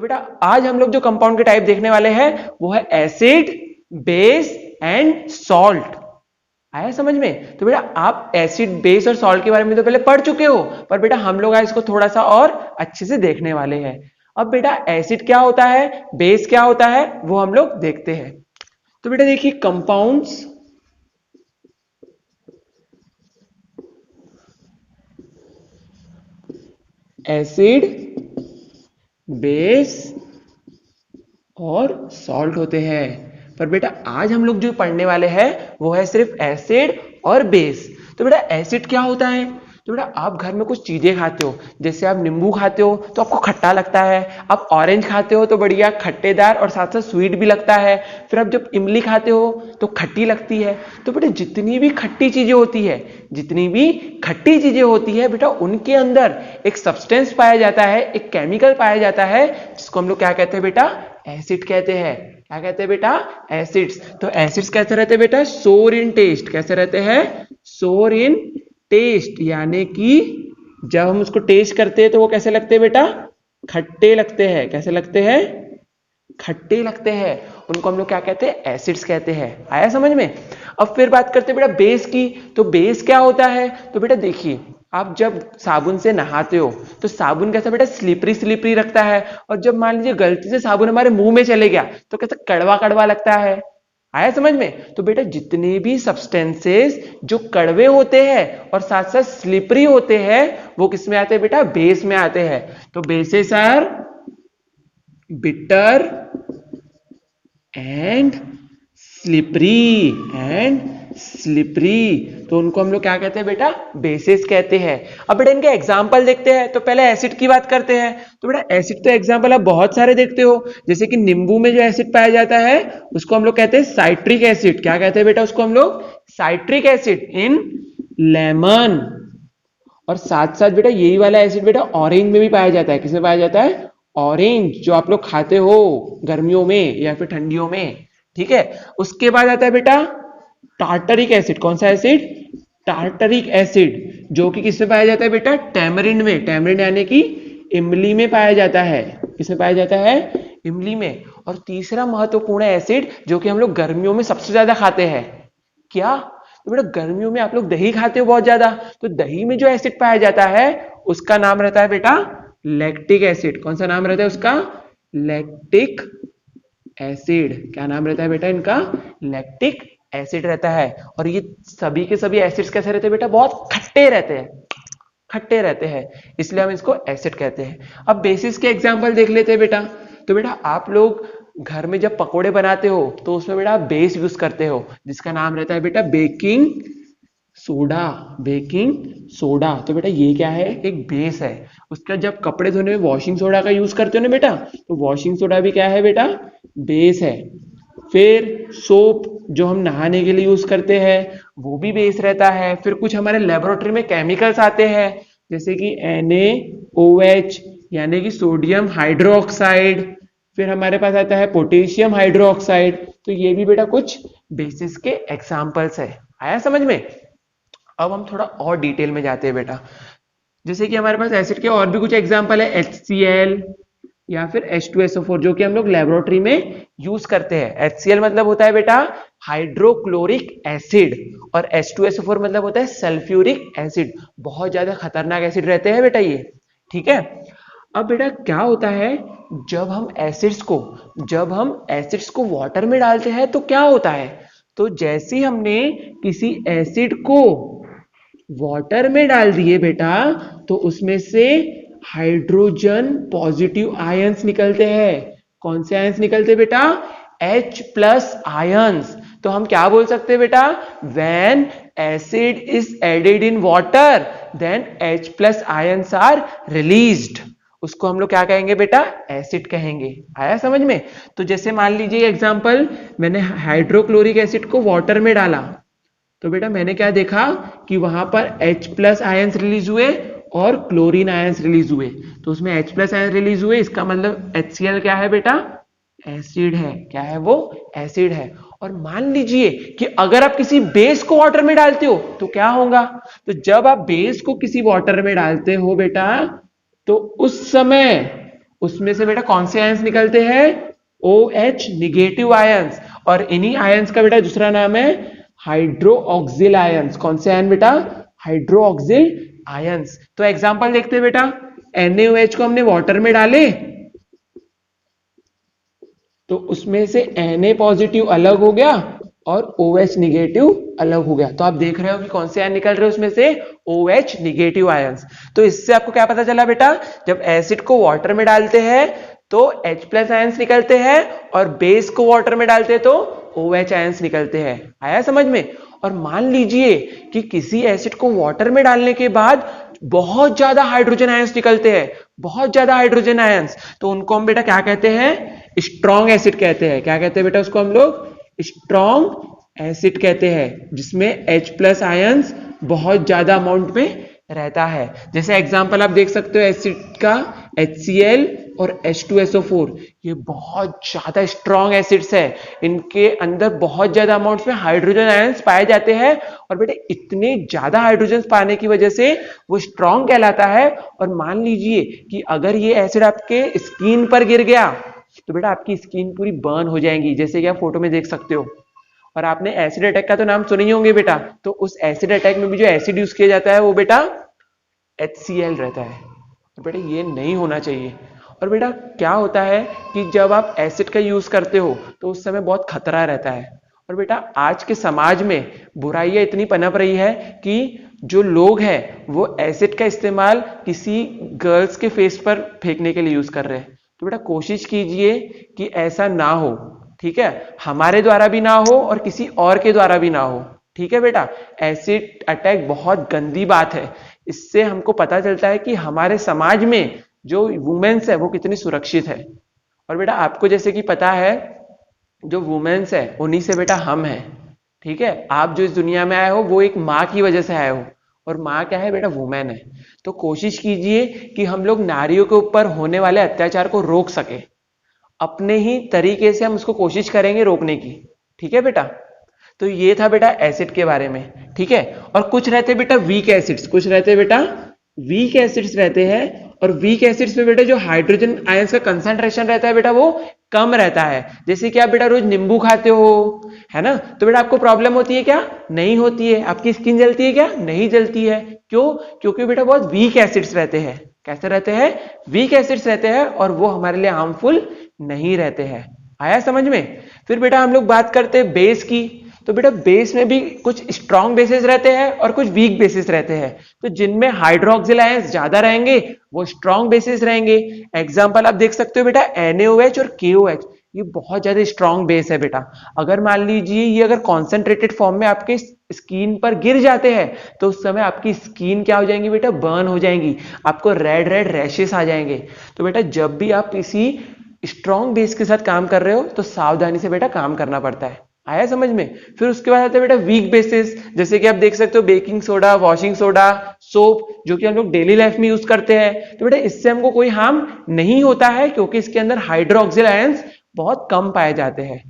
तो बेटा आज हम लोग जो कंपाउंड के टाइप देखने वाले हैं वो है एसिड, बेस एंड सॉल्ट। आया समझ में? तो बेटा आप एसिड, बेस और सॉल्ट के बारे में तो पहले पढ़ चुके हो, पर बेटा हम लोग आज इसको थोड़ा सा और अच्छे से देखने वाले हैं। अब बेटा एसिड क्या होता है, बेस क्या होता है, वो हम लोग देखते हैं। तो बेटा देखिए कंपाउंड्स, एसिड, बेस और सॉल्ट होते हैं। पर बेटा आज हम लोग जो पढ़ने वाले हैं वो है सिर्फ एसिड और बेस। तो बेटा एसिड क्या होता है? तो बेटा आप घर में कुछ चीजें खाते हो, जैसे आप नींबू खाते हो तो आपको खट्टा लगता है, आप ऑरेंज खाते हो तो बढ़िया खट्टेदार और साथ साथ स्वीट भी लगता है, फिर आप जब इमली खाते हो तो खट्टी लगती है। तो बेटा जितनी भी खट्टी चीजें होती है, जितनी भी खट्टी चीजें होती है बेटा उनके अंदर एक सब्सटेंस पाया जाता है, एक केमिकल पाया जाता है, जिसको हम लोग क्या कहते हैं बेटा? एसिड कहते हैं। क्या कहते हैं बेटा? एसिड्स। तो एसिड्स कैसे रहते हैं बेटा? सोर इन टेस्ट। कैसे रहते हैं? सोर इन टेस्ट, यानी कि जब हम उसको टेस्ट करते हैं तो वो कैसे लगते हैं बेटा? खट्टे लगते हैं। कैसे लगते हैं? खट्टे लगते हैं। उनको हम लोग क्या कहते हैं? एसिड्स कहते हैं। आया समझ में? अब फिर बात करते हैं बेटा बेस की। तो बेस क्या होता है? तो बेटा देखिए आप जब साबुन से नहाते हो तो साबुन कैसा बेटा? स्लिपरी स्लिपरी रखता है, और जब मान लीजिए गलती से साबुन हमारे मुंह में चले गया तो कैसा कड़वा कड़वा लगता है। आया समझ में? तो बेटा जितने भी सब्सटेंसेस जो कड़वे होते हैं और साथ साथ स्लिपरी होते हैं वो किस में आते हैं बेटा? बेस में आते हैं। तो bases are bitter and slippery तो उनको हम लोग क्या कहते हैं बेटा? बेसिस कहते हैं। अब बेटा इनके एग्जांपल देखते हैं। तो पहले एसिड की बात करते हैं। तो बेटा एसिड तो एग्जांपल आप बहुत सारे देखते हो, जैसे कि नींबू में जो एसिड पाया जाता है उसको हम लोग कहते हैं साइट्रिक एसिड। क्या कहते हैं बेटा उसको हम लोग? Citric acid in lemon. और साथ साथ बेटा यही वाला एसिड बेटा ऑरेंज में भी पाया जाता है। किसमें पाया जाता है? ऑरेंज, जो आप लोग खाते हो गर्मियों में या फिर ठंडियों में। ठीक है, उसके बाद आता है बेटा टार्टरिक एसिड। कौन सा एसिड? टार्टरिक एसिड, जो कि किसमें पाया जाता है बेटा? टैमरिंड में। टैमरिंड यानी कि इमली में पाया जाता है। किसमें पाया जाता है? इमली में। और तीसरा महत्वपूर्ण एसिड जो कि हम लोग गर्मियों में सबसे ज्यादा खाते हैं, क्या? तो बेटा गर्मियों में आप लोग दही खाते हो बहुत ज्यादा, तो दही में जो एसिड पाया जाता है उसका नाम रहता है बेटा लैक्टिक एसिड। कौन सा नाम रहता है उसका? Lactic acid. क्या नाम रहता है बेटा इनका? लैक्टिक एसिड रहता है। और ये सभी के सभी एसिड्स कैसे रहते हैं बेटा? बहुत खट्टे रहते हैं। खट्टे रहते हैं, इसलिए हम इसको एसिड कहते हैं। अब बेसिस के एग्जांपल देख लेते हैं बेटा। तो बेटा आप लोग घर में जब पकोड़े बनाते हो तो उसमें बेटा बेस यूज करते हो, जिसका नाम रहता है बेटा बेकिंग सोडा। Baking soda. तो बेटा ये क्या है? एक बेस है। उसका जब कपड़े धोने में वॉशिंग सोडा का यूज करते हो ना बेटा, तो वॉशिंग सोडा भी क्या है बेटा? बेस है। फिर सोप जो हम नहाने के लिए यूज करते हैं वो भी बेस रहता है। फिर कुछ हमारे लेबोरेटरी में केमिकल्स आते हैं, जैसे कि NaOH यानी कि सोडियम हाइड्रोक्साइड। फिर हमारे पास आता है पोटेशियम हाइड्रोक्साइड। तो ये भी बेटा कुछ बेसिस के एग्जांपल्स है। आया समझ में? अब हम थोड़ा और डिटेल में जाते हैं बेटा। जैसे कि हमारे पास एसिड के और भी कुछ एग्जांपल है, HCl या फिर H2SO4, जो कि हम लोग लेबोरेटरी में यूज करते हैं। HCl मतलब होता है बेटा हाइड्रोक्लोरिक एसिड, और H2SO4 मतलब होता है सल्फ्यूरिक एसिड। बहुत ज्यादा खतरनाक एसिड रहते हैं बेटा ये। ठीक है, अब बेटा क्या होता है, जब हम एसिड्स को वाटर में डालते हैं तो क्या होता है? तो जैसे हमने किसी एसिड को वाटर में डाल दिए बेटा, तो उसमें से हाइड्रोजन पॉजिटिव आयंस निकलते हैं। कौन से आयंस निकलते बेटा? H+ ions. तो हम क्या बोल सकते हैं बेटा? When acid is added in water then H+ ions are released. उसको हम लोग क्या कहेंगे बेटा? एसिड कहेंगे। आया समझ में? तो जैसे मान लीजिए एग्जांपल, मैंने हाइड्रोक्लोरिक एसिड को वाटर में डाला, तो बेटा मैंने क्या देखा कि वहां पर H+ आयंस रिलीज हुए और क्लोरीन आयंस रिलीज हुए। तो उसमें H+ आयंस रिलीज हुए, इसका मतलब HCl क्या है बेटा? एसिड है। क्या है वो? एसिड है। और मान लीजिए कि अगर आप किसी बेस को वाटर में डालते हो तो क्या होगा? तो जब आप बेस को किसी वाटर में डालते हो बेटा, तो उसमें से बेटा कौन से आयंस निकलते हैं? OH negative ions. और इन्हीं आयंस का बेटा दूसरा नाम है हाइड्रोक्सिल आयंस। कौन से आयन बेटा? Hydroxyl ions. तो एग्जांपल देखते हैं बेटा, NaOH को हमने वाटर में डाले तो उसमें से Na पॉजिटिव अलग हो गया और OH निगेटिव अलग हो गया। तो आप देख रहे हो कि कौन से आयन निकल रहे हैं उसमें से? OH negative ions. तो इससे आपको क्या पता चला बेटा? जब एसिड को वाटर में डालते हैं तो H प्लस आयंस निकलते हैं और बेस को वाटर में डालते हैं तो OH आयंस निकलते हैं। आया समझ में? और मान लीजिए कि किसी एसिड को वाटर में डालने के बाद बहुत ज्यादा हाइड्रोजन आयंस निकलते हैं, बहुत ज्यादा हाइड्रोजन आयंस, तो उनको हम बेटा क्या कहते हैं? स्ट्रॉन्ग एसिड कहते हैं। क्या कहते हैं बेटा उसको हम लोग? स्ट्रॉन्ग एसिड कहते हैं, जिसमें H प्लस आयंस बहुत ज्यादा अमाउंट में रहता है। जैसे एग्जांपल आप देख सकते हो एसिड का HCl और H2SO4, ये बहुत ज्यादा स्ट्रॉन्ग एसिड्स है। इनके अंदर बहुत ज्यादा अमाउंट्स में हाइड्रोजन आयंस पाए जाते हैं और बेटे इतने ज्यादा हाइड्रोजन पाने की वजह से वो स्ट्रॉन्ग कहलाता है। और मान लीजिए कि अगर ये एसिड आपके स्किन पर गिर गया तो बेटा आपकी स्किन पूरी बर्न हो जाएगी, जैसे कि आप फोटो में देख सकते हो। और आपने एसिड अटैक का तो नाम सुने ही होंगे बेटा। तो उस एसिड अटैक में भी जो एसिड यूज किया जाता है वो बेटा HCl रहता है। और बेटा ये नहीं होना चाहिए। और बेटा क्या होता है कि जब आप एसिड का यूज करते हो तो उस समय बहुत खतरा रहता है। और बेटा आज के समाज में बुराइयां इतनी पनप रही है कि जो लोग हैं वो एसिड का इस्तेमाल किसी गर्ल्स के फेस पर फेंकने के लिए यूज कर रहे हैं। तो बेटा कोशिश कीजिए कि ऐसा ना हो, ठीक है? हमारे द्वारा भी ना हो और किसी और के द्वारा भी ना हो, ठीक है बेटा? एसिड अटैक बहुत गंदी बात है। इससे हमको पता चलता है कि हमारे समाज में जो वुमेन्स है वो कितनी सुरक्षित है। और बेटा आपको जैसे कि पता है जो वुमेन्स है उन्हीं से बेटा हम हैं, ठीक है? आप जो इस दुनिया में आए हो वो एक माँ की वजह से आए हो, और माँ क्या है बेटा? वुमेन है। तो कोशिश कीजिए कि हम लोग नारियों के ऊपर होने वाले अत्याचार को रोक सके। अपने ही तरीके से हम उसको कोशिश करेंगे रोकने की, ठीक है बेटा? तो ये था बेटा एसिड के बारे में, ठीक है? और कुछ रहते बेटा वीक एसिड्स, कुछ रहते बेटा वीक एसिड्स रहते हैं। और वीक एसिड्स में बेटा जो हाइड्रोजन आयंस का कंसंट्रेशन रहता है बेटा वो कम रहता है। जैसे कि आप बेटा रोज नींबू खाते हो, है ना? तो बेटा आपको प्रॉब्लम होती है क्या? नहीं होती है। आपकी स्किन जलती है क्या? नहीं जलती है। क्यों? क्योंकि बेटा बहुत वीक एसिड्स रहते हैं। कैसे रहते हैं? वीक एसिड्स रहते हैं और वो हमारे लिए हार्मफुल नहीं रहते हैं। आया समझ में? फिर बेटा हम लोग बात करते हैं बेस की। तो बेटा बेस में भी कुछ स्ट्रॉन्ग बेसिस रहते हैं और कुछ वीक बेसिस रहते हैं। तो जिनमें हाइड्रोक्सिल आयंस ज्यादा रहेंगे वो स्ट्रॉन्ग बेसिस रहेंगे। एग्जांपल आप देख सकते हो बेटा NaOH और KOH, ये बहुत ज्यादा स्ट्रॉन्ग बेस है बेटा। अगर मान लीजिए ये अगर कॉन्सेंट्रेटेड फॉर्म में आपके स्किन पर गिर जाते हैं तो उस समय आपकी स्किन क्या हो जाएंगी बेटा? बर्न हो जाएंगी, आपको रेड रेड रैशेस आ जाएंगे। तो बेटा जब भी आप किसी स्ट्रॉन्ग बेस के साथ काम कर रहे हो तो सावधानी से बेटा काम करना पड़ता है। आया समझ में? फिर उसके बाद आता है बेटा वीक बेसिस। जैसे कि आप देख सकते हो baking soda, washing soda, soap, जो कि हम लोग डेली लाइफ में यूज करते हैं। तो बेटा इससे हमको कोई हार्म नहीं होता है क्योंकि इसके अंदर हाइड्रोक्सिल आयंस बहुत कम पाए जाते हैं,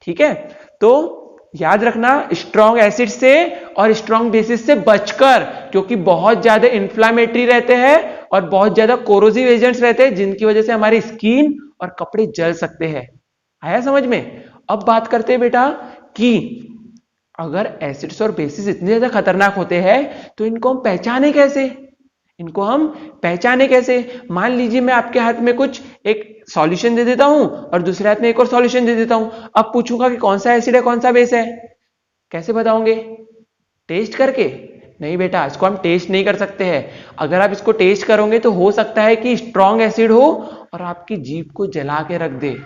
ठीक है? तो याद रखना स्ट्रॉन्ग एसिड से और स्ट्रॉन्ग बेसिस से बचकर, क्योंकि बहुत ज्यादा इंफ्लामेटरी रहते हैं और बहुत ज्यादा कोरोसिव एजेंट्स रहते हैं जिनकी वजह से हमारी स्किन और कपड़े जल सकते हैं। आया समझ में? अब बात करते हैं बेटा कि अगर एसिड्स और बेसिस इतने ज्यादा खतरनाक होते हैं तो इनको हम पहचाने कैसे? इनको हम पहचाने कैसे? मान लीजिए मैं आपके हाथ में कुछ एक सॉल्यूशन दे देता हूं और दूसरे हाथ में एक और सॉल्यूशन दे देता हूं। अब पूछूंगा कि कौन सा एसिड है कौन सा बेस है, कैसे बताओगे? टेस्ट करके? नहीं बेटा, इसको हम टेस्ट नहीं कर सकते हैं। अगर आप इसको टेस्ट करोगे तो हो सकता है कि स्ट्रॉन्ग एसिड हो और आपकी जीभ को जला के रख दे।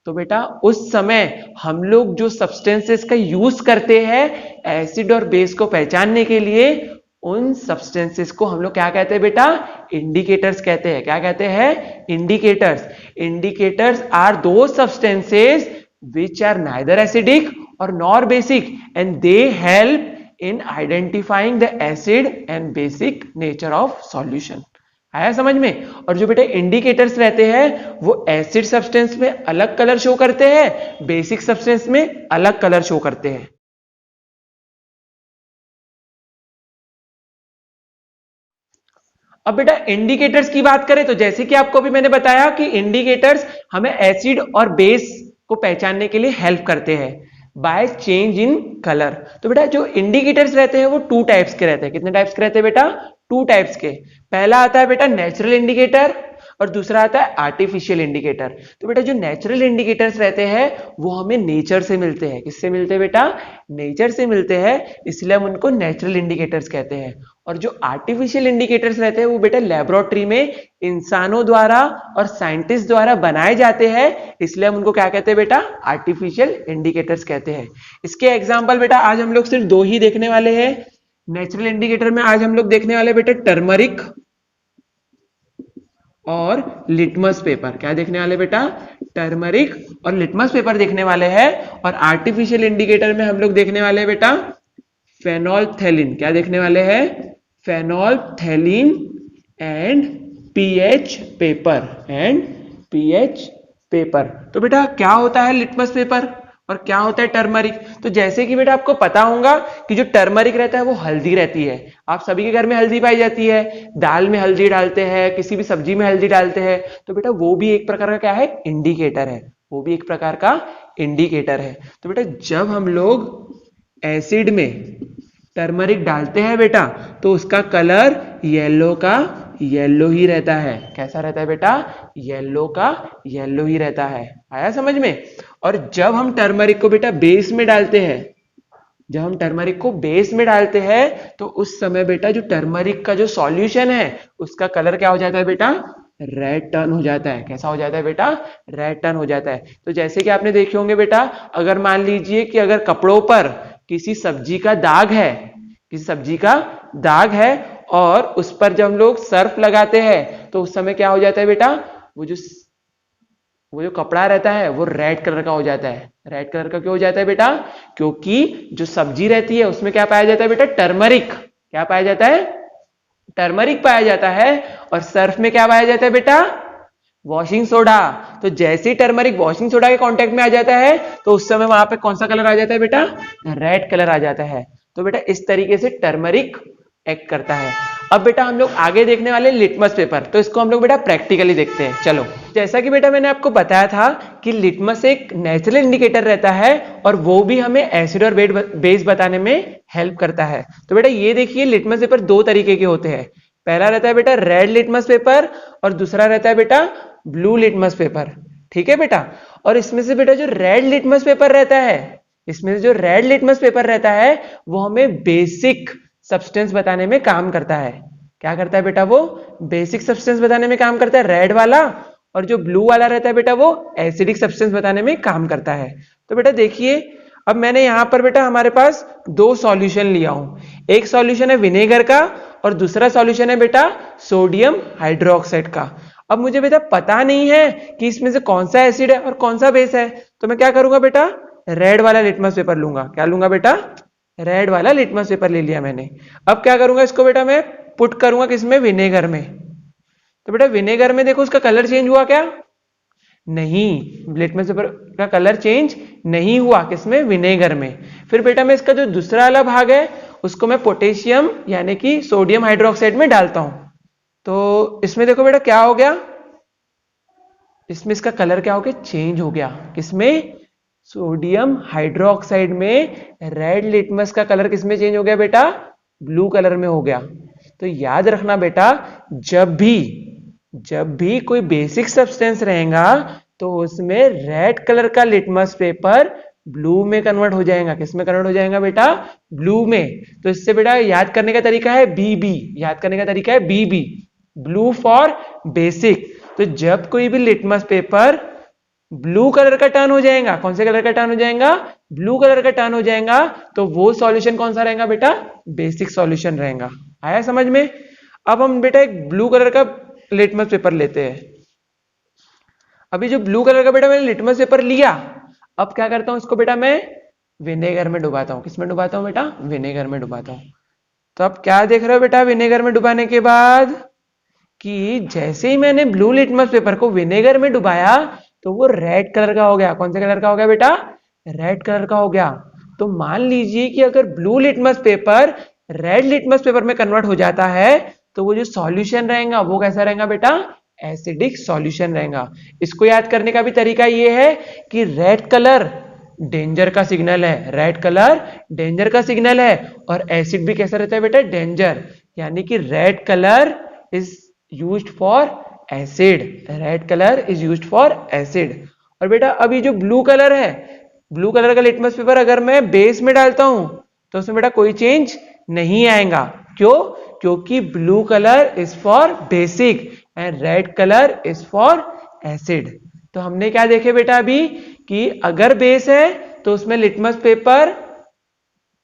तो बेटा उस समय हम लोग जो सब्सटेंसेस का यूज करते हैं एसिड और बेस को पहचानने के लिए, उन सब्सटेंसेस को हम लोग क्या कहते हैं बेटा? इंडिकेटर्स कहते हैं। क्या कहते हैं? इंडिकेटर्स। इंडिकेटर्स आर दो substances which are neither acidic or nor basic and they help in identifying the acid and basic nature of solution। आया समझ में? और जो बेटा इंडिकेटर्स रहते हैं वो एसिड सब्सटेंस में अलग कलर शो करते हैं, बेसिक सब्सटेंस में अलग कलर शो करते हैं। अब बेटा इंडिकेटर्स की बात करें तो जैसे कि आपको भी मैंने बताया कि इंडिकेटर्स हमें एसिड और बेस को पहचानने के लिए हेल्प करते हैं बाय चेंज इन कलर। तो बेटा जो इंडिकेटर्स रहते हैं वो टू टाइप्स के रहते हैं। कितने टाइप्स के रहते हैं बेटा? टू टाइप्स के। पहला आता है बेटा नेचुरल इंडिकेटर और दूसरा आता है आर्टिफिशियल इंडिकेटर। तो बेटा जो नेचुरल इंडिकेटर्स रहते हैं वो हमें नेचर से मिलते हैं। किससे मिलते हैं बेटा? नेचर से मिलते हैं, इसलिए हम उनको नेचुरल इंडिकेटर्स कहते हैं। और जो आर्टिफिशियल इंडिकेटर्स रहते हैं वो बेटा लेबोरेटरी में इंसानों द्वारा और साइंटिस्ट द्वारा बनाए जाते हैं, इसलिए हम उनको क्या कहते हैं बेटा? आर्टिफिशियल इंडिकेटर्स कहते हैं। इसके एग्जांपल बेटा आज हम लोग सिर्फ दो ही देखने वाले हैं। नेचुरल इंडिकेटर में आज हम लोग देखने वाले बेटा टर्मरिक और लिटमस पेपर। क्या देखने वाले बेटा? टर्मरिक और लिटमस पेपर देखने वाले हैं। और आर्टिफिशियल इंडिकेटर में हम लोग देखने वाले हैं बेटा फेनोल्फथैलीन। क्या देखने वाले हैं? फेनोल्फथैलीन एंड पीएच पेपर तो बेटा क्या होता है लिटमस पेपर और क्या होता है टर्मरिक? तो जैसे कि बेटा आपको पता होगा कि जो टर्मरिक रहता है वो हल्दी रहती है। आप सभी के घर में हल्दी पाई जाती है, दाल में हल्दी डालते हैं, किसी भी सब्जी में हल्दी डालते हैं। तो बेटा वो भी एक प्रकार का क्या है? इंडिकेटर है। वो भी एक प्रकार का इंडिकेटर है। तो बेटा जब हम लोग एसिड में टर्मरिक डालते हैं बेटा तो उसका कलर येलो ही रहता है। कैसा रहता है बेटा? येलो ही रहता है। आया समझ में? और जब हम टर्मरिक को बेटा बेस में डालते हैं, तो उस समय बेटा जो टर्मरिक का जो सॉल्यूशन है उसका कलर क्या हो जाता है बेटा? रेड टर्न हो जाता है। कैसा हो जाता है बेटा? रेड टर्न हो जाता है। तो जैसे कि आपने देखे होंगे बेटा, अगर मान लीजिए कि अगर कपड़ों पर किसी सब्जी का दाग है और उस पर जब हम लोग सर्फ लगाते हैं तो उस समय क्या हो जाता है बेटा? वो जो कपड़ा रहता है वो रेड कलर का हो जाता है। रेड कलर का क्यों हो जाता है बेटा? क्योंकि जो सब्जी रहती है उसमें क्या पाया जाता है बेटा? टर्मरिक। क्या पाया जाता है? टर्मरिक पाया जाता है। और सर्फ में क्या पाया जाता है बेटा? Washing soda. तो जैसे ही टर्मरिक वॉशिंग सोडा के कांटेक्ट में आ जाता है तो उस समय वहां पे कौन सा कलर आ जाता है बेटा? रेड कलर आ जाता है। तो बेटा इस तरीके से टर्मरिक एक्ट करता है। अब बेटा हम लोग आगे देखने वाले लिटमस पेपर, तो इसको हम लोग बेटा प्रैक्टिकली देखते हैं। चलो, जैसा कि बेटा मैंने आपको बताया था कि लिटमस एक नेचुरल इंडिकेटर रहता है और वो भी हमें एसिड और बेस बताने में हेल्प करता है। तो बेटा ये देखिए लिटमस पेपर दो तरीके के होते हैं। पहला रहता है बेटा रेड लिटमस पेपर और दूसरा रहता है बेटा ब्लू लिटमस पेपर। ठीक है बेटा? और इसमें से बेटा जो रेड लिटमस पेपर रहता है वो हमें बेसिक सब्सटेंस बताने में काम करता है। क्या करता है बेटा? वो बेसिक सब्सटेंस बताने में काम करता है रेड वाला, और जो ब्लू वाला रहता है बेटा वो एसिडिक सब्सटेंस बताने में काम करता है। तो बेटा देखिए, अब मैंने यहां पर बेटा हमारे पास दो सॉल्यूशन लिया हूं। एक सॉल्यूशन है विनेगर का और दूसरा सॉल्यूशन है बेटा सोडियम हाइड्रोक्साइड का। अब मुझे बेटा पता नहीं है कि इसमें से कौन सा एसिड है और कौन सा बेस है, तो मैं क्या करूंगा बेटा? रेड वाला लिटमस पेपर लूंगा। क्या लूंगा बेटा? रेड वाला लिटमस पेपर ले लिया मैंने। अब क्या करूंगा इसको बेटा मैं पुट करूंगा किसमें? विनेगर में। तो बेटा विनेगर में देखो उसका कलर चेंज हुआ क्या? नहीं, लिटमस पेपर का कलर चेंज नहीं हुआ। किसमें? विनेगर में। फिर बेटा मैं इसका जो दूसरा वाला भाग है उसको मैं पोटेशियम यानी कि सोडियम हाइड्रोक्साइड में डालता हूं। तो इसमें देखो बेटा क्या हो गया? इसमें इसका कलर क्या हो गया? चेंज हो गया। किसमें? सोडियम हाइड्रोक्साइड में रेड लिटमस का कलर किसमें चेंज हो गया बेटा? ब्लू कलर में हो गया। तो याद रखना बेटा, जब भी कोई बेसिक सब्सटेंस रहेगा तो उसमें रेड कलर का लिटमस पेपर ब्लू में कन्वर्ट हो जाएगा। किसमें कन्वर्ट हो जाएगा बेटा? ब्लू में। तो इससे बेटा याद करने का तरीका है बीबी, ब्लू फॉर बेसिक। तो जब कोई भी लिटमस पेपर ब्लू कलर का टर्न हो जाएगा, कौन से कलर का टर्न हो जाएगा? ब्लू कलर का टर्न हो जाएगा, तो वो सॉल्यूशन कौन सा रहेगा बेटा? बेसिक सॉल्यूशन रहेगा। आया समझ में? अब हम बेटा एक ब्लू कलर का लिटमस पेपर लेते हैं। अभी जो ब्लू कलर का बेटा मैंने लिटमस पेपर लिया, अब क्या करता हूं इसको बेटा मैं विनेगर में डुबाता हूं। किसमें डुबाता हूं बेटा? विनेगर में डुबाता हूं। तो अब क्या देख रहे हो बेटा विनेगर में डुबाने के बाद कि जैसे ही मैंने ब्लू लिटमस पेपर को विनेगर में डुबाया तो वो रेड कलर का हो गया। कौन से कलर का हो गया बेटा? रेड कलर का हो गया। तो मान लीजिए कि अगर blue litmus paper red litmus paper में कन्वर्ट हो जाता है तो वो जो सॉल्यूशन रहेगा वो कैसा रहेगा बेटा, एसिडिक सॉल्यूशन रहेगा। इसको याद करने का भी तरीका ये है कि रेड कलर डेंजर का सिग्नल है, रेड कलर डेंजर का सिग्नल है, और एसिड भी कैसा रहता है बेटा, डेंजर, यानी कि red colour is used for acid, red colour is used for acid. और बेटा अभी जो ब्लू कलर है, ब्लू कलर का लिटमस पेपर अगर मैं बेस में डालता हूं तो उसमें बेटा कोई चेंज नहीं आएगा। क्यों? क्योंकि blue colour is for basic and red colour is for acid. तो हमने क्या देखे बेटा अभी कि अगर बेस है तो उसमें litmus paper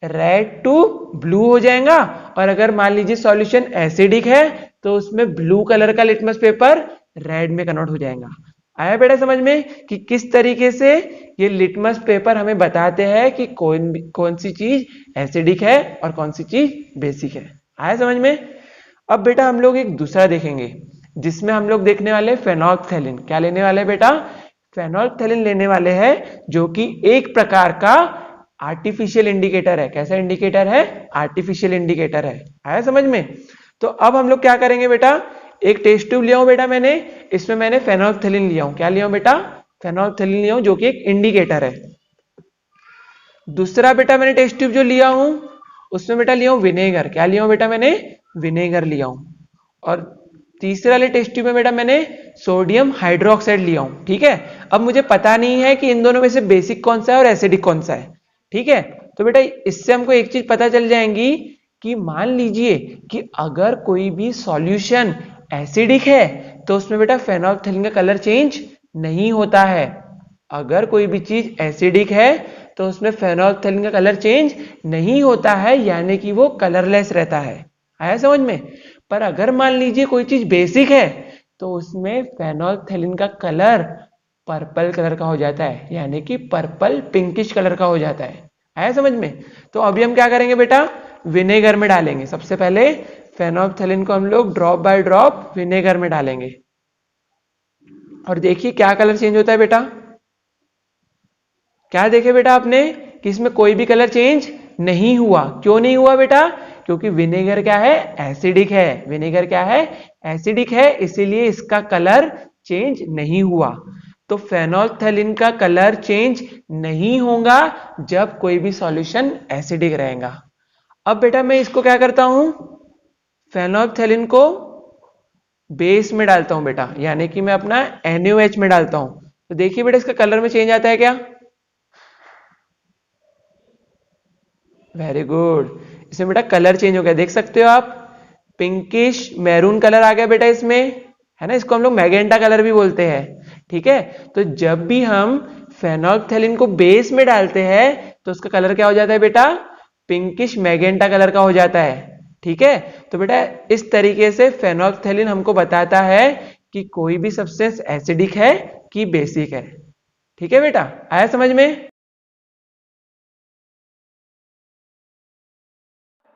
red to blue हो जाएगा, और अगर मान लीजिए सॉल्यूशन एसिडिक है तो उसमें ब्लू कलर का लिटमस पेपर रेड में कन्वर्ट हो जाएगा। आया बेटा समझ में कि किस तरीके से ये लिटमस पेपर हमें बताते हैं कि कौन सी चीज एसिडिक है और कौन सी चीज बेसिक है। आया समझ में? अब बेटा हम लोग एक दूसरा देखेंगे जिसमें हम लोग देखने वाले फेनोल्फथैलीन। क्या लेने वाले बेटा? फेनोल्फथैलीन लेने वाले हैं, जो कि एक प्रकार का आर्टिफिशियल इंडिकेटर है। कैसा इंडिकेटर है? आर्टिफिशियल इंडिकेटर है। आया समझ में? तो अब हम लोग क्या करेंगे बेटा, एक टेस्ट ट्यूब लिया हूं बेटा मैंने, इसमें मैंने फेनोल्फथैलीन लिया हूं। क्या लिया हूं बेटा? फेनोल्फथैलीन लिया हूं, जो कि एक इंडिकेटर है। दूसरा बेटा मैंने टेस्ट ट्यूब जो लिया हूं उसमें बेटा लिया हूं विनेगर। क्या लिया हूं बेटा? मैंने विनेगर लिया हूं। और तीसरे वाले टेस्ट ट्यूब में बेटा मैंने सोडियम हाइड्रोक्साइड लिया हूं। ठीक है, अब मुझे पता नहीं है कि इन दोनों में से बेसिक कौन सा है और एसिडिक कौन सा है। ठीक है, तो बेटा इससे हमको एक चीज पता चल जाएंगी कि मान लीजिए कि अगर कोई भी सॉल्यूशन एसिडिक है तो उसमें बेटा फेनोल्फथैलीन का कलर चेंज नहीं होता है। अगर कोई भी चीज एसिडिक है तो उसमें फेनोल्फथैलीन का कलर चेंज नहीं होता है, यानी कि वो कलरलेस रहता है। आया समझ में? पर अगर मान लीजिए कोई चीज बेसिक है तो उसमें फेनोल्फथैलीन का कलर पर्पल कलर का हो जाता है, यानी कि पर्पल पिंकिश कलर का हो जाता है। आया समझ में? तो अभी हम क्या करेंगे बेटा, विनेगर में डालेंगे। सबसे पहले फेनोल्फथैलीन को हम लोग ड्रॉप बाय ड्रॉप विनेगर में डालेंगे, और देखिए क्या कलर चेंज होता है बेटा। क्या देखे बेटा आपने कि इसमें कोई भी कलर चेंज नहीं हुआ। क्यों नहीं हुआ बेटा? क्योंकि विनेगर क्या है? एसिडिक है। विनेगर क्या है? एसिडिक है, इसीलिए इसका कलर चेंज नहीं हुआ। तो फेनोल्फथैलीन का कलर चेंज नहीं होगा जब कोई भी सॉल्यूशन एसिडिक रहेगा। अब बेटा मैं इसको क्या करता हूं, फेनोल्फथैलीन को बेस में डालता हूं बेटा, यानी कि मैं अपना NaOH में डालता हूं। तो देखिए बेटा इसका कलर में चेंज आता है क्या? वेरी गुड, इसमें बेटा कलर चेंज हो गया, देख सकते हो आप, पिंकिश मैरून कलर आ गया बेटा इसमें, है ना। इसको हम लोग मैजेंटा कलर भी बोलते हैं। ठीक है, तो जब भी हम फेनोल्फथैलीन को बेस में डालते हैं तो उसका कलर क्या हो जाता है बेटा? पिंकिश मैजेंटा कलर का हो जाता है। ठीक है, तो बेटा इस तरीके से फेनोल्फथैलीन हमको बताता है कि कोई भी सब्सटेंस एसिडिक है कि बेसिक है। ठीक है बेटा, आया समझ में?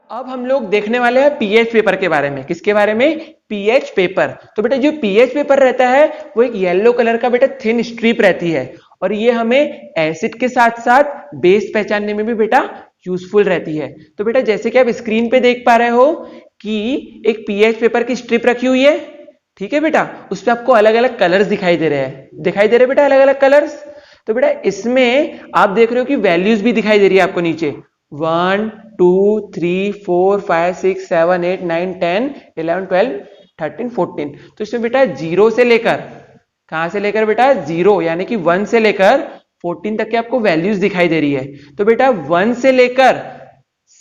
अब हम लोग देखने वाले हैं पीएच पेपर के बारे में। किसके बारे में? PH paper. तो बेटा जो पीएच पेपर रहता है वो एक येलो कलर का बेटा थिन स्ट्रिप रहती है, और ये हमें एसिड के साथ साथ बेस पहचानने में भी बेटा यूजफुल रहती है। तो बेटा जैसे कि आप स्क्रीन पे देख पा रहे हो कि एक पीएच पेपर की स्ट्रिप रखी हुई है। ठीक है बेटा, उस पर आपको अलग अलग कलर्स दिखाई दे रहे हैं, दिखाई दे रहे बेटा अलग अलग कलर्स। तो बेटा इसमें आप देख रहे हो कि वैल्यूज भी दिखाई दे रही है आपको नीचे, 1 2 3 4 5 6 7 8 9 10 11 12 13 14। तो इसमें बेटा 0 से लेकर, कहां से लेकर बेटा? 0 यानी कि 1 से लेकर 14 तक के आपको वैल्यूज दिखाई दे रही है। तो बेटा 1 से लेकर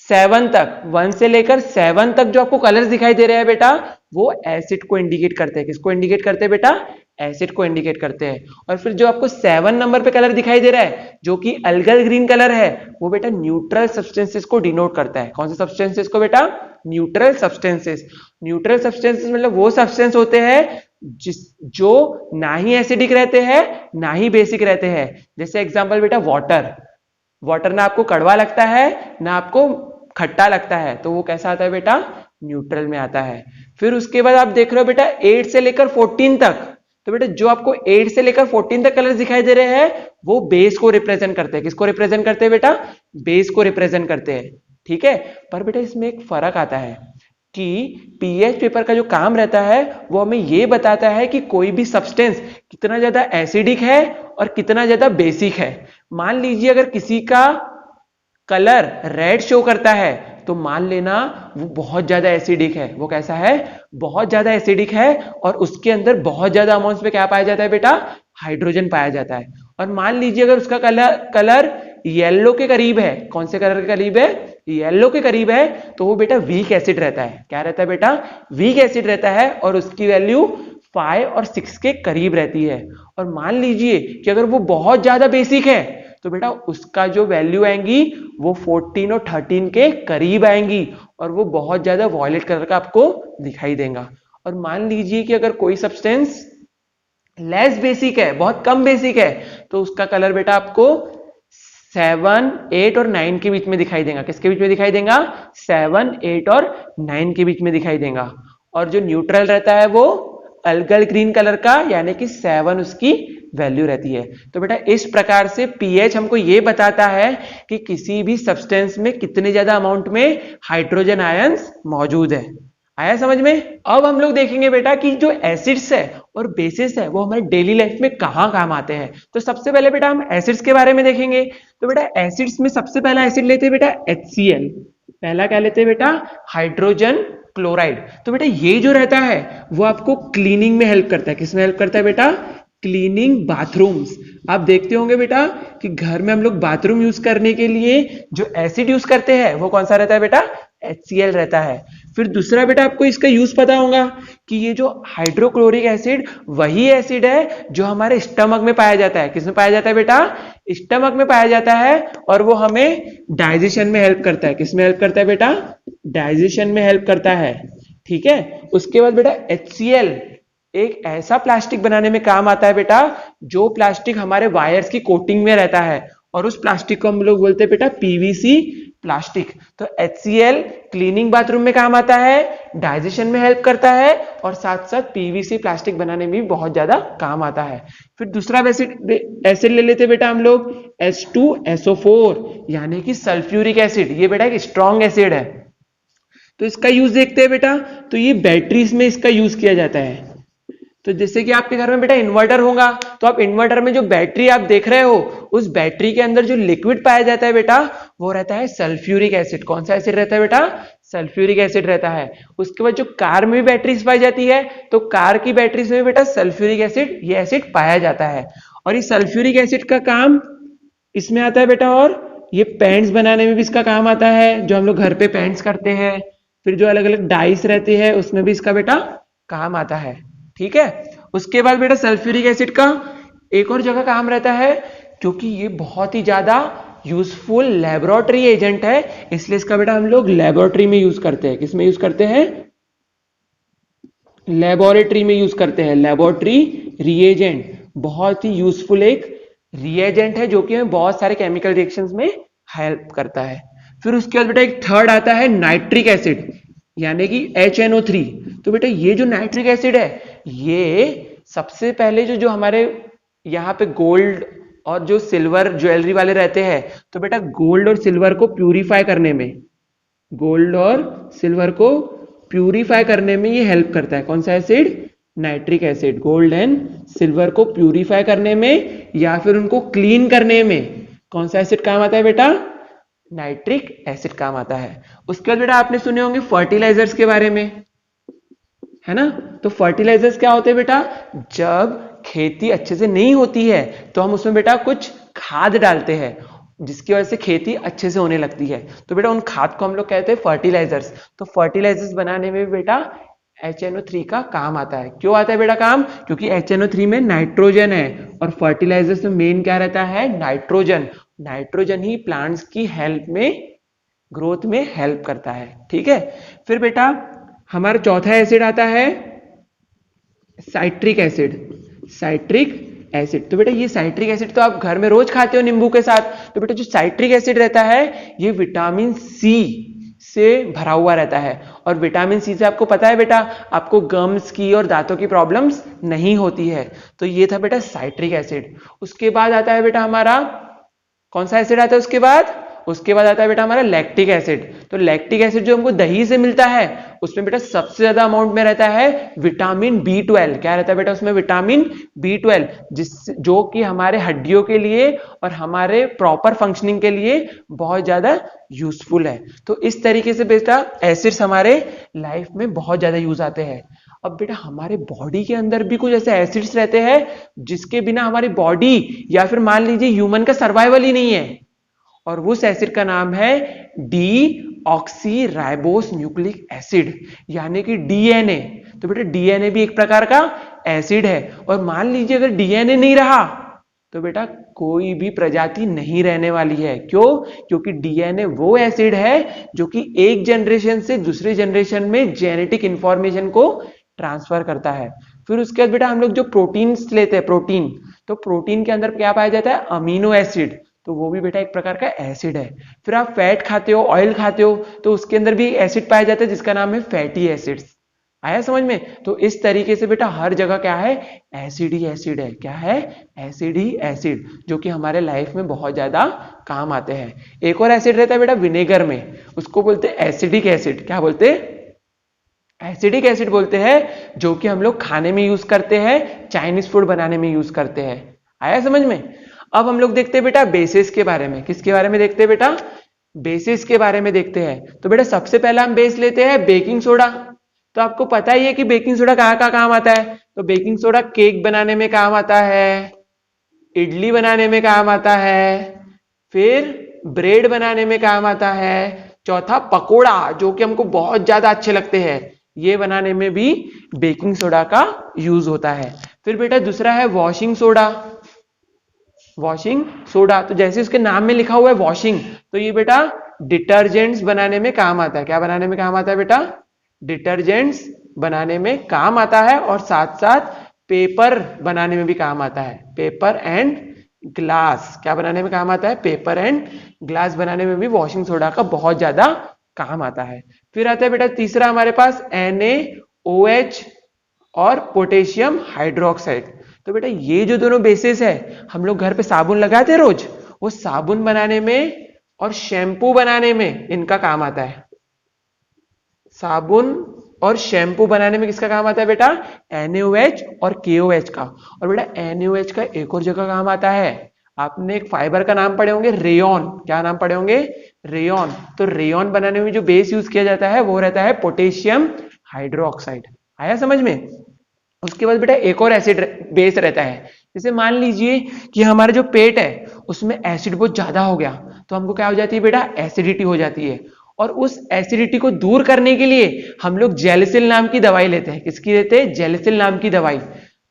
7 तक, 1 से लेकर 7 तक जो आपको कलर्स दिखाई दे रहे हैं बेटा, वो एसिड को इंडिकेट करते हैं। किसको इंडिकेट करते हैं बेटा? एसिड को इंडिकेट करते हैं। और फिर जो आपको 7 नंबर पे कलर दिखाई दे रहा है जो कि अलगल ग्रीन कलर है, वो बेटा न्यूट्रल सब्सटेंसेस को डिनोट करता है। कौन से सब्सटेंसेस को बेटा? Neutral substances. न्यूट्रल सब्सटेंसेस मतलब वो सब्सटेंस होते हैं जो ना ही एसिडिक रहते हैं ना ही बेसिक रहते हैं। जैसे एग्जांपल बेटा वाटर, वाटर ना आपको कड़वा लगता है ना आपको खट्टा लगता है, तो वो कैसा आता है बेटा? न्यूट्रल में आता है। फिर उसके बाद आप देख रहे हो बेटा 8 से लेकर 14 तक, तो बेटा जो आपको 8 से लेकर 14 तक कलर दिखाई दे रहे हैं वो बेस को रिप्रेजेंट करते हैं। किसको रिप्रेजेंट करते हैं बेटा? बेस को रिप्रेजेंट करते हैं। ठीक है, पर बेटा इसमें एक फर्क आता है। कि पीएच पेपर का जो काम रहता है वो हमें ये बताता है कि कोई भी सब्सटेंस कितना ज्यादा एसिडिक है और कितना ज्यादा बेसिक है। मान लीजिए अगर किसी का कलर रेड शो करता है तो मान लेना वो बहुत ज्यादा एसिडिक है। वो कैसा है? बहुत ज्यादा एसिडिक है और उसके अंदर बहुत ज्यादा अमाउंट्स में क्या पाया जाता है बेटा? हाइड्रोजन पाया जाता है। और मान लीजिए अगर उसका कलर येलो के करीब है, कौन से कलर के करीब है? येलो के करीब है, तो वो बेटा वीक एसिड रहता है। क्या रहता है बेटा? वीक एसिड रहता है और उसकी वैल्यू 5 और 6 के करीब रहती है। और मान लीजिए कि अगर वो बहुत ज्यादा बेसिक है तो बेटा उसका जो वैल्यू आएंगी वो 14 और 13 के करीब आएंगी और वो बहुत ज्यादा वॉयलेट कलर का आपको दिखाई देगा। और मान लीजिए कि अगर कोई सब्सटेंस लेस बेसिक है, बहुत कम बेसिक है, तो उसका कलर बेटा आपको 7, 8 और 9 के बीच में दिखाई देगा। किसके बीच में दिखाई देगा? 7, 8 और 9 के बीच में दिखाई देगा। और जो न्यूट्रल रहता है वो अल्कल ग्रीन कलर का, यानी कि 7 उसकी वैल्यू रहती है। तो बेटा इस प्रकार से पीएच हमको ये बताता है कि किसी भी सब्सटेंस में कितने ज्यादा अमाउंट में हाइड्रोजन आयंस मौजूद है। आया समझ में? अब हम लोग देखेंगे बेटा कि जो एसिड्स है और बेसिस है वो हमारे डेली लाइफ में कहाँ काम आते हैं। तो सबसे पहले बेटा हम एसिड्स के बारे में देखेंगे। तो बेटा एसिड्स में सबसे पहला एसिड लेते हैं बेटा HCl। पहला क्या लेते हैं बेटा? Hydrogen chloride. तो बेटा ये जो रहता है वो आपको क्लीनिंग में हेल्प करता है। किसमें हेल्प करता है बेटा? Cleaning bathrooms. आप देखते होंगे बेटा कि घर में हम लोग बाथरूम यूज करने के लिए जो एसिड यूज करते हैं वो कौन सा रहता है बेटा? HCl रहता है। फिर दूसरा बेटा आपको इसका यूज पता होगा कि ये जो हाइड्रोक्लोरिक एसिड वही एसिड है जो हमारे स्टमक में पाया जाता है। किसमें पाया जाता है बेटा? स्टमक में पाया जाता है और वो हमें डाइजेशन में हेल्प करता है। किसमें हेल्प करता है बेटा? डाइजेशन में हेल्प करता है। ठीक है। उसके बाद बेटा HCl एक ऐसा प्लास्टिक बनाने में काम आता है बेटा जो प्लास्टिक हमारे वायर्स की कोटिंग में रहता है और उस प्लास्टिक को हम लोग बोलते हैं बेटा PVC प्लास्टिक। तो HCl क्लीनिंग बाथरूम में काम आता है, डाइजेशन में हेल्प करता है और साथ साथ PVC प्लास्टिक बनाने में भी बहुत ज्यादा काम आता है। फिर दूसरा एसिड ले लेते बेटा हम लोग H2SO4 यानी कि सल्फ्यूरिक एसिड। ये बेटा एक स्ट्रॉन्ग एसिड है। तो इसका यूज देखते हैं बेटा। तो ये बैटरीज में इसका यूज किया जाता है। तो जैसे कि आपके घर में बेटा इन्वर्टर होगा तो आप इन्वर्टर में जो बैटरी आप देख रहे हो उस बैटरी के अंदर जो लिक्विड पाया जाता है बेटा वो रहता है सल्फ्यूरिक एसिड। कौन सा एसिड रहता है बेटा? सल्फ्यूरिक एसिड रहता है। उसके बाद जो कार में भी बैटरीज पाई जाती है तो कार की बैटरीज में बेटा सल्फ्यूरिक एसिड ये एसिड पाया जाता है। और इस सल्फ्यूरिक एसिड का काम इसमें आता है बेटा। और ये पेंट्स बनाने में भी इसका काम आता है, जो हम लोग घर पे पेंट्स करते हैं। फिर जो अलग अलग डाइस रहती है उसमें भी इसका बेटा काम आता है। ठीक है। उसके बाद बेटा सल्फ्यूरिक एसिड का एक और जगह काम रहता है क्योंकि ये बहुत ही ज्यादा यूजफुल लेबोरेटरी एजेंट है, इसलिए इसका बेटा हम लोग लेबोरेटरी में यूज करते हैं। किसमें यूज करते हैं? लेबोरेटरी में यूज करते हैं। लेबोरेटरी रिएजेंट बहुत ही यूजफुल एक रिएजेंट है जो कि हमें बहुत सारे केमिकल रिएक्शंस में हेल्प करता है। फिर उसके बाद बेटा एक थर्ड आता है नाइट्रिक एसिड यानी कि HNO3। तो बेटा ये जो नाइट्रिक एसिड है ये सबसे पहले जो हमारे यहाँ पे गोल्ड और जो सिल्वर ज्वेलरी वाले रहते हैं तो बेटा गोल्ड और सिल्वर को प्यूरिफाई करने में, गोल्ड और सिल्वर को प्यूरिफाई करने में ये हेल्प करता है। कौन सा acid? Nitric acid. Gold and silver को प्यूरिफाई करने में या फिर उनको क्लीन करने में कौन सा एसिड काम आता है बेटा? नाइट्रिक एसिड काम आता है। उसके बाद बेटा आपने सुने होंगे फर्टिलाइजर्स के बारे में, है ना? तो फर्टिलाइजर्स क्या होते हैं बेटा? जब खेती अच्छे से नहीं होती है तो हम उसमें बेटा कुछ खाद डालते हैं जिसकी वजह से खेती अच्छे से होने लगती है। तो बेटा उन खाद को हम लोग कहते हैं फर्टिलाइजर्स। तो फर्टिलाइजर्स बनाने में भी बेटा HNO3 का काम आता है। क्यों आता है बेटा काम? क्योंकि HNO3 में नाइट्रोजन है और फर्टिलाइजर्स में मेन क्या रहता है? नाइट्रोजन। नाइट्रोजन ही प्लांट्स की हेल्प में, ग्रोथ में हेल्प करता है। ठीक है। फिर बेटा हमारा चौथा एसिड आता है साइट्रिक एसिड। Citric acid. तो बेटा ये साइट्रिक एसिड तो आप घर में रोज खाते हो नींबू के साथ। तो बेटा जो साइट्रिक एसिड रहता है ये विटामिन सी से भरा हुआ रहता है और विटामिन सी से आपको पता है बेटा आपको गम्स की और दांतों की प्रॉब्लम्स नहीं होती है। तो ये था बेटा साइट्रिक एसिड। उसके बाद आता है बेटा हमारा कौन सा एसिड आता है उसके बाद? उसके बाद आता है बेटा हमारा लैक्टिक एसिड। तो लैक्टिक एसिड जो हमको दही से मिलता है उसमें बेटा सबसे ज्यादा अमाउंट में रहता है विटामिन B12। क्या रहता है बेटा उसमें? विटामिन B12, जो कि हमारे हड्डियों के लिए और हमारे प्रॉपर फंक्शनिंग के लिए बहुत ज्यादा यूजफुल है। तो इस तरीके से बेटा एसिड्स हमारे लाइफ में बहुत ज्यादा यूज आते हैं। अब बेटा हमारे बॉडी के अंदर भी कुछ ऐसे एसिड्स रहते हैं जिसके बिना हमारी बॉडी या फिर मान लीजिए ह्यूमन का सर्वाइवल ही नहीं है, और उस एसिड का नाम है डीऑक्सी राइबोस न्यूक्लिक एसिड, यानी कि डीएनए। तो बेटा डीएनए भी एक प्रकार का एसिड है, और मान लीजिए अगर डीएनए नहीं रहा तो बेटा कोई भी प्रजाति नहीं रहने वाली है। क्यों? क्योंकि डीएनए वो एसिड है जो कि एक जनरेशन से दूसरे जनरेशन में जेनेटिक इंफॉर्मेशन को ट्रांसफर करता है। फिर उसके बाद बेटा हम लोग जो प्रोटीन्स लेते हैं, प्रोटीन, तो प्रोटीन के अंदर क्या पाया जाता है? Amino acid. तो वो भी बेटा एक प्रकार का एसिड है। फिर आप फैट खाते हो, ऑयल खाते हो, तो उसके अंदर भी एसिड पाया जाता है जिसका नाम है फैटी एसिड्स। आया समझ में? तो इस तरीके से बेटा हर जगह क्या है? एसिड ही एसिड है। क्या है? एसिड ही एसिड, जो कि हमारे लाइफ में बहुत ज्यादा काम आते हैं। एक और एसिड रहता है बेटा विनेगर में, उसको बोलते हैं एसिडिक एसिड। क्या बोलते हैं? एसिडिक एसिड बोलते हैं, जो कि हम लोग खाने में यूज करते हैं, चाइनीज फूड बनाने में यूज करते हैं। आया समझ में? अब हम लोग देखते हैं बेटा बेसिस के बारे में। किसके बारे में देखते हैं बेटा? बेसिस के बारे में देखते हैं। तो बेटा सबसे पहला हम बेस लेते हैं बेकिंग सोडा। तो आपको पता ही है कि बेकिंग सोडा कहाँ कहाँ काम आता है। तो बेकिंग सोडा केक बनाने में काम आता है, इडली बनाने में काम आता है, फिर ब्रेड बनाने में काम आता है, चौथा पकोड़ा, जो कि हमको बहुत ज्यादा अच्छे लगते हैं, ये बनाने में भी बेकिंग सोडा का यूज होता है। फिर बेटा दूसरा है वॉशिंग सोडा। वॉशिंग सोडा, तो जैसे उसके नाम में लिखा हुआ है वॉशिंग, तो ये बेटा डिटर्जेंट्स बनाने में काम आता है। क्या बनाने में काम आता है बेटा? डिटर्जेंट्स बनाने में काम आता है, और साथ साथ पेपर बनाने में भी काम आता है। पेपर एंड ग्लास, क्या बनाने में काम आता है? पेपर एंड ग्लास बनाने में भी वॉशिंग सोडा का बहुत ज्यादा काम आता है। फिर आता है बेटा तीसरा हमारे पास NaOH और पोटेशियम हाइड्रोक्साइड। तो बेटा ये जो दोनों बेसिस है, हम लोग घर पे साबुन लगाते हैं रोज, वो साबुन बनाने में और शैम्पू बनाने में इनका काम आता है। साबुन और शैम्पू बनाने में किसका काम आता है बेटा? NaOH और KOH का। और बेटा NaOH का एक और जगह काम आता है। आपने एक फाइबर का नाम पढ़े होंगे, रेयॉन। क्या नाम पढ़े होंगे? रेयॉन। तो रेयॉन बनाने में जो बेस यूज किया जाता है वो रहता है पोटेशियम हाइड्रोक्साइड। आया समझ में? उसके बाद बेटा एक और एसिड बेस रहता है। जैसे मान लीजिए कि हमारा जो पेट है उसमें एसिड बहुत ज्यादा हो गया, तो हमको क्या हो जाती है बेटा? एसिडिटी हो जाती है। और उस एसिडिटी को दूर करने के लिए हम लोग जेलिसिल नाम की दवाई लेते हैं। किसकी लेते हैं? जेलिसिल नाम की दवाई।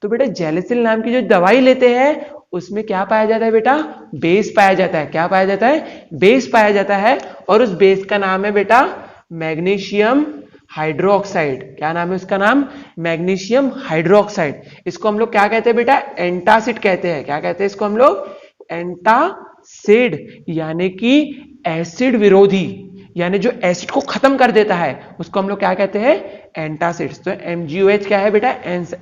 तो बेटा जेलिसिल नाम की जो दवाई लेते हैं उसमें क्या पाया जाता है बेटा? बेस पाया जाता है। क्या पाया जाता है? बेस पाया जाता है, और उस बेस का नाम है बेटा मैग्नीशियम हाइड्रोक्साइड। क्या नाम है उसका? नाम मैग्नीशियम हाइड्रोक्साइड। इसको हम लोग क्या कहते हैं बेटा? एंटासिड कहते हैं। क्या कहते हैं इसको हम लोग? एंटासिड, यानी कि एसिड विरोधी, यानी जो एसिड को खत्म कर देता है उसको हम लोग क्या कहते हैं? एंटासिड्स। तो MgOH क्या है बेटा?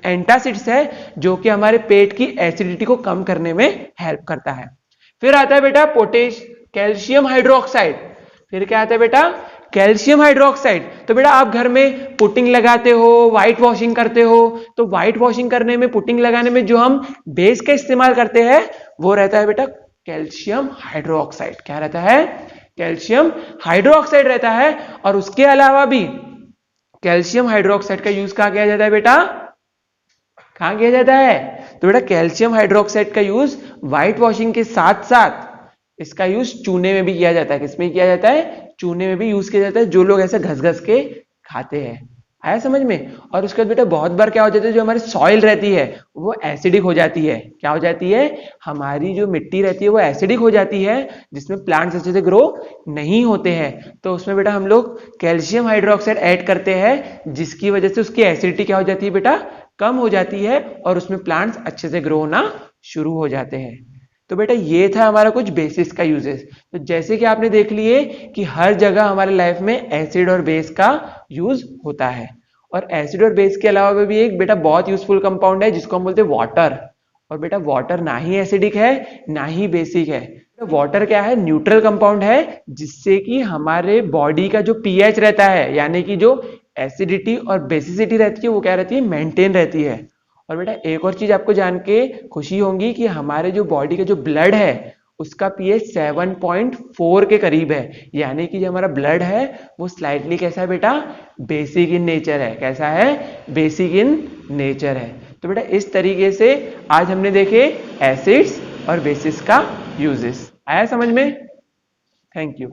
एंटासिड्स है, जो कि हमारे पेट की एसिडिटी को कम करने में हेल्प करता है। फिर आता है बेटा कैल्शियम हाइड्रोक्साइड। फिर क्या आता है बेटा? Calcium hydroxide. तो बेटा आप घर में पुटिंग लगाते हो, व्हाइट वॉशिंग करते हो, तो व्हाइट वॉशिंग करने में, पुटिंग लगाने में जो हम बेस का इस्तेमाल करते हैं वो रहता है बेटा कैल्शियम हाइड्रोक्साइड। क्या रहता है? कैल्शियम हाइड्रोक्साइड रहता है। और उसके अलावा भी कैल्शियम हाइड्रोक्साइड का यूज कहां किया जाता है बेटा? कहां किया जाता है? तो बेटा कैल्शियम हाइड्रोक्साइड का यूज व्हाइट वॉशिंग के साथ साथ इसका यूज चूने में भी किया जाता है। किसमें किया जाता है? चूने में भी यूज किया जाता है, जो लोग ऐसे घस घस के खाते हैं। आया समझ में? और उसके बाद बेटा बहुत बार क्या हो जाता है, जो हमारी सॉइल रहती है वो एसिडिक हो जाती है। क्या हो जाती है? हमारी जो मिट्टी रहती है वो एसिडिक हो जाती है, जिसमें प्लांट्स अच्छे से ग्रो नहीं होते हैं। तो उसमें बेटा हम लोग कैल्शियम हाइड्रोक्साइड ऐड करते हैं, जिसकी वजह से उसकी एसिडिटी क्या हो जाती है बेटा? कम हो जाती है, और उसमें प्लांट्स अच्छे से ग्रो होना शुरू हो जाते हैं। तो बेटा ये था हमारा कुछ बेसिस का यूजेस। तो जैसे कि आपने देख लिए कि हर जगह हमारे लाइफ में एसिड और बेस का यूज होता है। और एसिड और बेस के अलावा भी एक बेटा बहुत यूजफुल कंपाउंड है जिसको हम बोलते हैं वाटर। और बेटा वाटर ना ही एसिडिक है ना ही बेसिक है। वाटर क्या है, न्यूट्रल कंपाउंड है, जिससे कि हमारे बॉडी का जो पीएच रहता है, यानी कि जो एसिडिटी और बेसिसिटी रहती है वो क्या रहती है, मेंटेन रहती है। और बेटा एक और चीज आपको जान के खुशी होगी कि हमारे जो बॉडी का जो ब्लड है उसका पीएच 7.4 के करीब है, यानी कि जो हमारा ब्लड है वो स्लाइटली कैसा है बेटा, बेसिक इन नेचर है। कैसा है, बेसिक इन नेचर है। तो बेटा इस तरीके से आज हमने देखे एसिड्स और बेसिस का यूजेस। आया समझ में? Thank you.